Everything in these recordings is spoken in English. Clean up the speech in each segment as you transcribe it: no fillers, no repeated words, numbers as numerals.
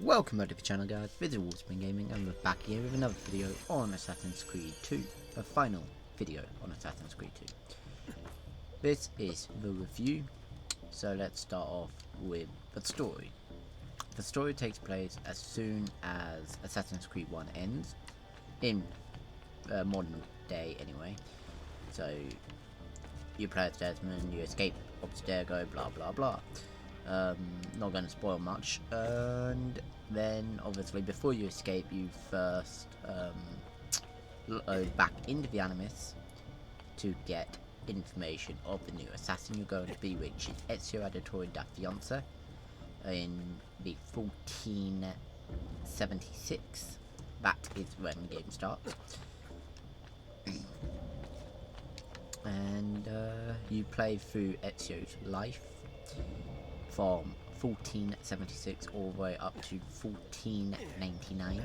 Welcome back to the channel, guys. This is WolfbaneGame and we're back here with another video on Assassin's Creed 2. The final video on Assassin's Creed 2. This is the review, so let's start off with the story. The story takes place as soon as Assassin's Creed 1 ends, in modern day anyway. So, you play as Desmond, you escape Abstergo, blah blah blah. Not going to spoil much, and then obviously before you escape you first load back into the Animus to get information of the new assassin you're going to be, which is Ezio Auditore da Fianza in the 1476. That is when the game starts. And you play through Ezio's life from 1476 all the way up to 1499,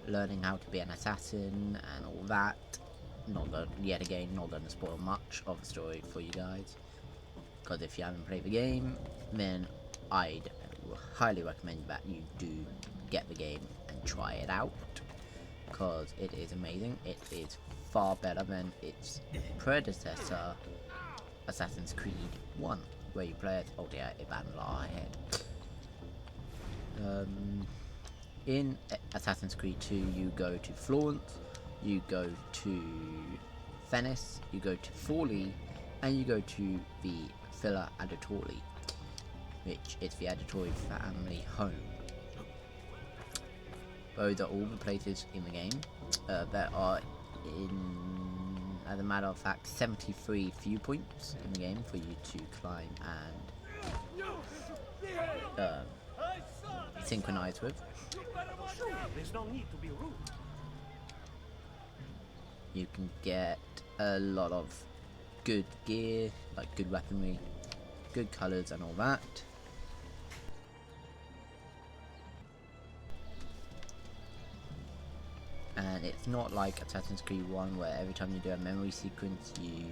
learning how to be an assassin and all that. Not going to spoil much of the story for you guys, because if you haven't played the game, then I'd highly recommend that you do get the game and try it out, because it is amazing. It is far better than its predecessor, Assassin's Creed 1, where you play as Ivan Lawhead. In Assassin's Creed 2 you go to Florence, you go to Venice, you go to Forlì, and you go to the Villa Auditore, which is the Auditore family home. Those are all the places in the game. There are, as a matter of fact, 73 viewpoints in the game for you to climb and synchronize with. There's no need to be rude. You can get a lot of good gear, like good weaponry, good colours and all that. And it's not like Assassin's Creed 1 where every time you do a memory sequence you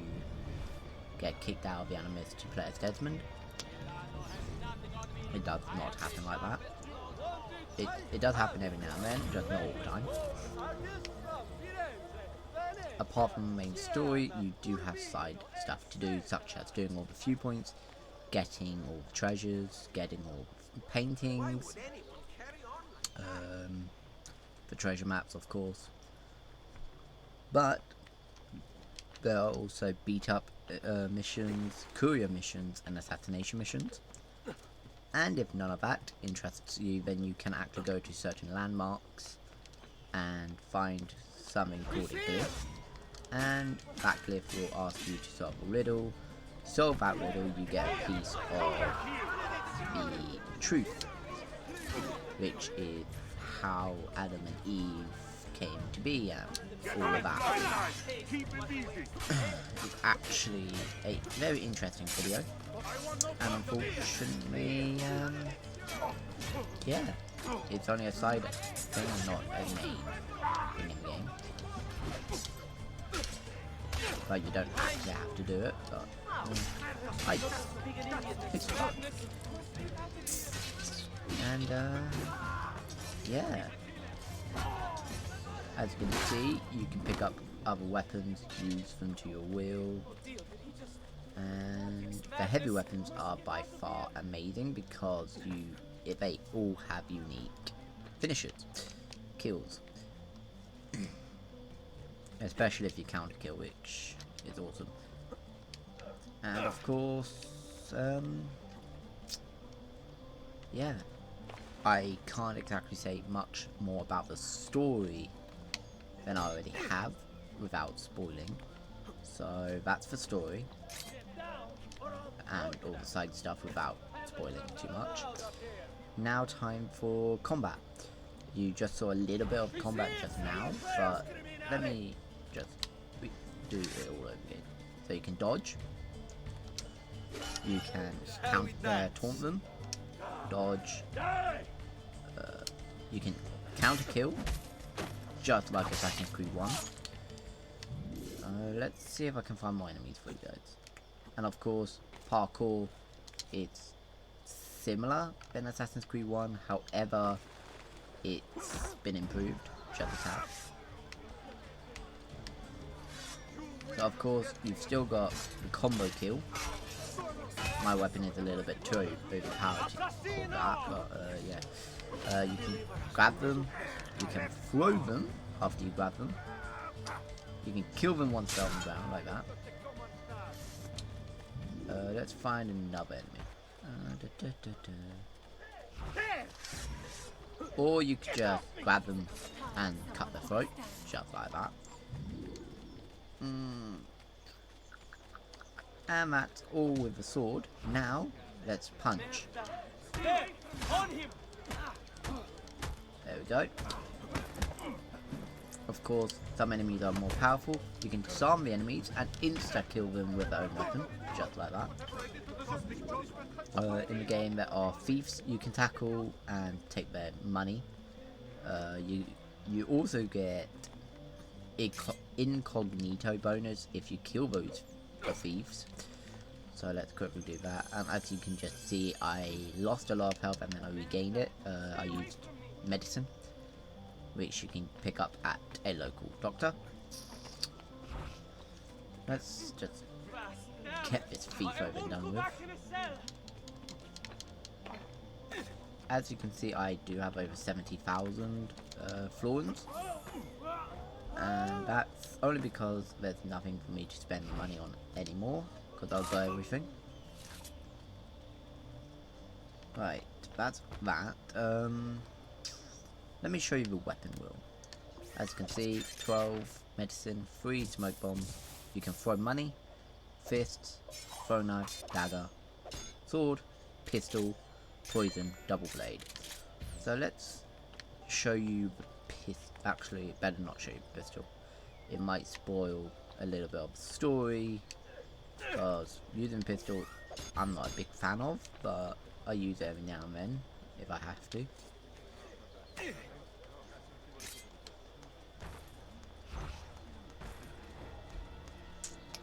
get kicked out of the Animus to play as Desmond. It does not happen like that. It does happen every now and then, just not all the time. Apart from the main story, you do have side stuff to do, such as doing all the viewpoints, getting all the treasures, getting all the paintings, the treasure maps, of course. But there are also beat up missions, courier missions, and assassination missions. And if none of that interests you, then you can actually go to certain landmarks and find something called a glyph. And that glyph will ask you to solve a riddle. Solve that riddle, you get a piece of the truth, which is how Adam and Eve came to be and all of that. It's actually a very interesting video, and unfortunately, yeah, it's only a side thing, not a main thing in the game. But you don't actually have to do it, but I do. It's fun. And yeah, as you can see, you can pick up other weapons, use them to your will, and the heavy weapons are by far amazing because they all have unique finishes, kills, especially if you counter kill, which is awesome. And of course, yeah, I can't exactly say much more about the story than I already have without spoiling. So that's the story and all the side stuff without spoiling too much. Now time for combat. You just saw a little bit of combat just now, but let me just do it all over again. So you can dodge, you can taunt them, dodge, you can counter kill, just like Assassin's Creed 1. Let's see if I can find more enemies for you guys. And of course, parkour, it's similar than Assassin's Creed 1, however, it's been improved just a tad. So of course, you've still got the combo kill. My weapon is a little bit too overpowered for that, but yeah. You can grab them, you can throw them after you grab them. You can kill them once they're on the ground, like that. Let's find another enemy. Or you could just grab them and cut their throat, just like that. And that's all with the sword. Now, let's punch. There we go. Of course, some enemies are more powerful. You can disarm the enemies and insta-kill them with their own weapon, just like that. In the game, there are thieves you can tackle and take their money. You also get incognito bonus if you kill those thieves. So let's quickly do that. As you can just see, I lost a lot of health and then I regained it. I used medicine, which you can pick up at a local doctor. Let's just get this thief over and done with. As you can see, I do have over 70,000 florins. And that's only because there's nothing for me to spend money on anymore, because I'll buy everything. Right, that's that. Let me show you the weapon wheel. As you can see, 12 medicine, 3 smoke bombs. You can throw money, fists, throw knife, dagger, sword, pistol, poison, double blade. So let's show you the pistol. Actually, better not show you the pistol. It might spoil a little bit of the story, because using pistol I'm not a big fan of, but I use it every now and then if I have to.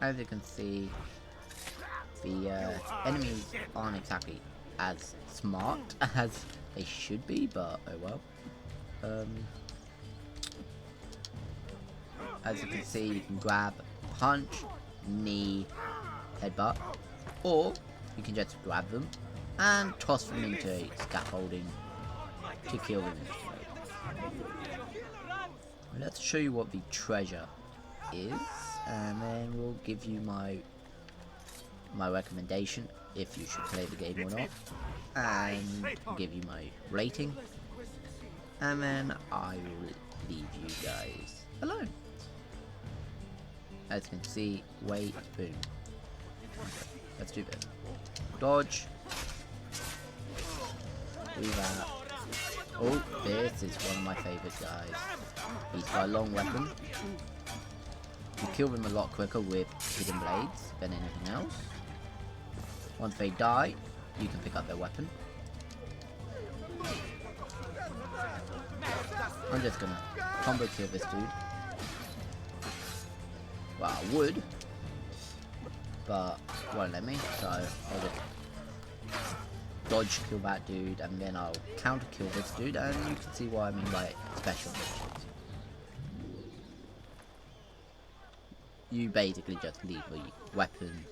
As you can see, the enemies aren't exactly as smart as they should be, but oh well. As you can see, you can grab, punch, knee, headbutt, or you can just grab them and toss them into scaffolding to kill them instantly. Let's show you what the treasure is, and then we'll give you my recommendation if you should play the game or not, and give you my rating, and then I will leave you guys alone. As you can see, wait, boom. Okay, let's do this. Dodge. Do that. Oh, this is one of my favourite guys. He's got a long weapon. You kill them a lot quicker with hidden blades than anything else. Once they die, you can pick up their weapon. I'm just gonna combo kill this dude. Well, I would, but it won't let me, so I'll just dodge kill that dude, and then I'll counter kill this dude, and you can see what I mean by special missions. You basically just leave the weapon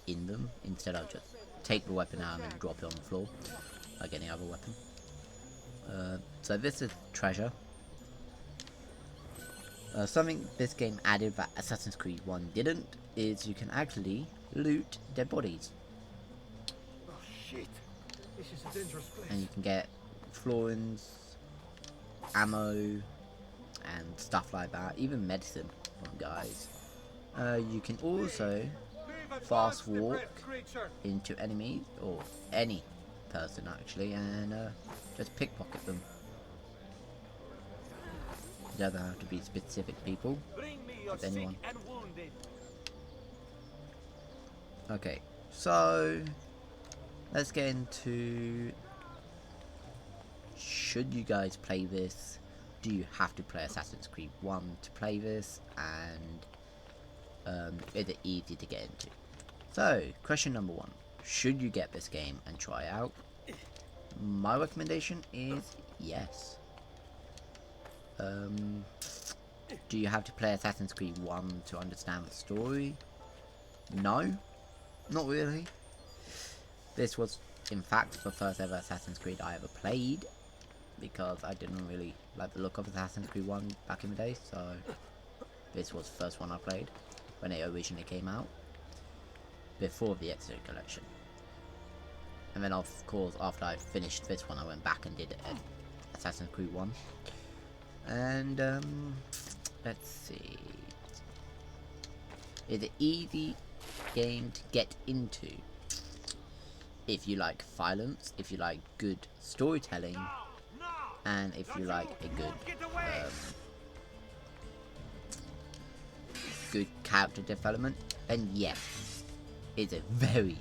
in them, instead of just take the weapon out and drop it on the floor, like any other weapon. So this is treasure. Something this game added that Assassin's Creed 1 didn't is you can actually loot dead bodies. Oh shit. This is a dangerous place. And you can get florins, ammo, and stuff like that, even medicine from guys. You can also fast walk into enemies, or any person actually, and just pickpocket them. It doesn't have to be specific people, it's anyone. Okay, so let's get into, should you guys play this? Do you have to play Assassin's Creed 1 to play this? And is it easy to get into? So, question number 1. Should you get this game and try it out? My recommendation is yes. Do you have to play Assassin's Creed 1 to understand the story? No, not really. This was, in fact, the first ever Assassin's Creed I ever played, because I didn't really like the look of Assassin's Creed 1 back in the day, so this was the first one I played when it originally came out, before the Ezio collection. And then, of course, after I finished this one, I went back and did Assassin's Creed 1. And, let's see. It's an easy game to get into if you like violence, if you like good storytelling, and if you like a good character development. And yes, it's a very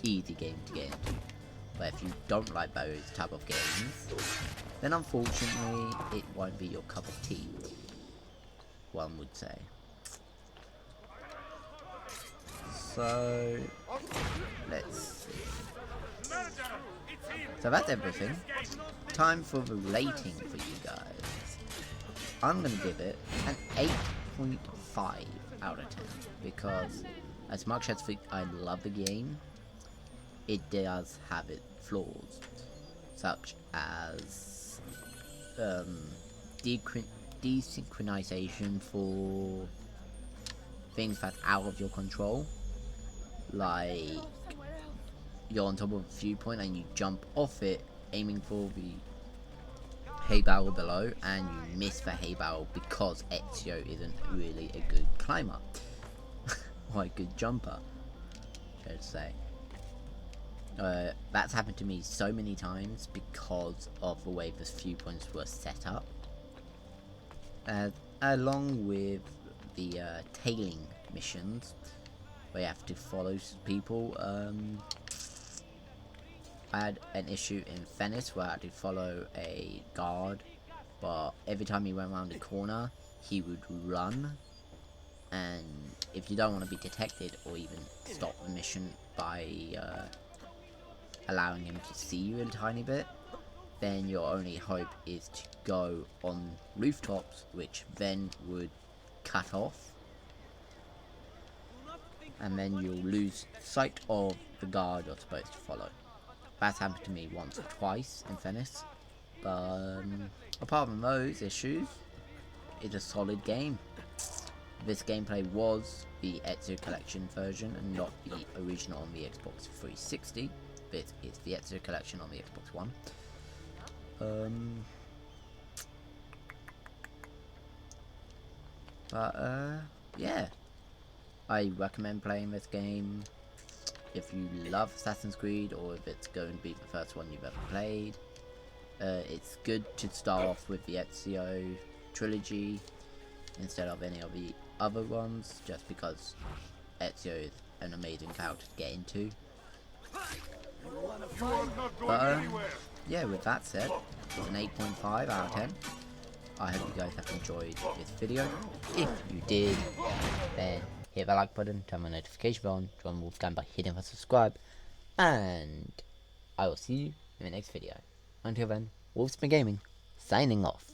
easy game to get into. But if you don't like those type of games, then unfortunately it won't be your cup of tea, one would say. So let's see. So that's everything. Time for the rating for you guys. I'm gonna give it an 8.5 out of 10 because as much as I love the game, it does have its flaws, such as desynchronization for things that's out of your control, like you're on top of a viewpoint and you jump off it aiming for the hay barrel below and you miss the hay barrel because Ezio isn't really a good climber or a good jumper, should say. That's happened to me so many times because of the way the viewpoints were set up, along with the tailing missions where you have to follow people. I had an issue in Venice where I had to follow a guard, but every time he went around the corner he would run, and if you don't want to be detected or even stop the mission by allowing him to see you a tiny bit, then your only hope is to go on rooftops, which then would cut off, and then you'll lose sight of the guard you're supposed to follow. That's happened to me once or twice in Venice, but apart from those issues, it's a solid game. This gameplay was the Ezio Collection version and not the original on the Xbox 360. This is the Ezio Collection on the Xbox One. Yeah, I recommend playing this game if you love Assassin's Creed, or if it's going to be the first one you've ever played. It's good to start off with the Ezio trilogy instead of any of the other ones, just because Ezio is an amazing character to get into. But yeah, with that said, it's an 8.5 out of 10. I hope you guys have enjoyed this video. If you did, then hit the like button, turn the notification bell on, join WolfbaneGame by hitting the subscribe, and I will see you in the next video. Until then, WolfbaneGaming, signing off.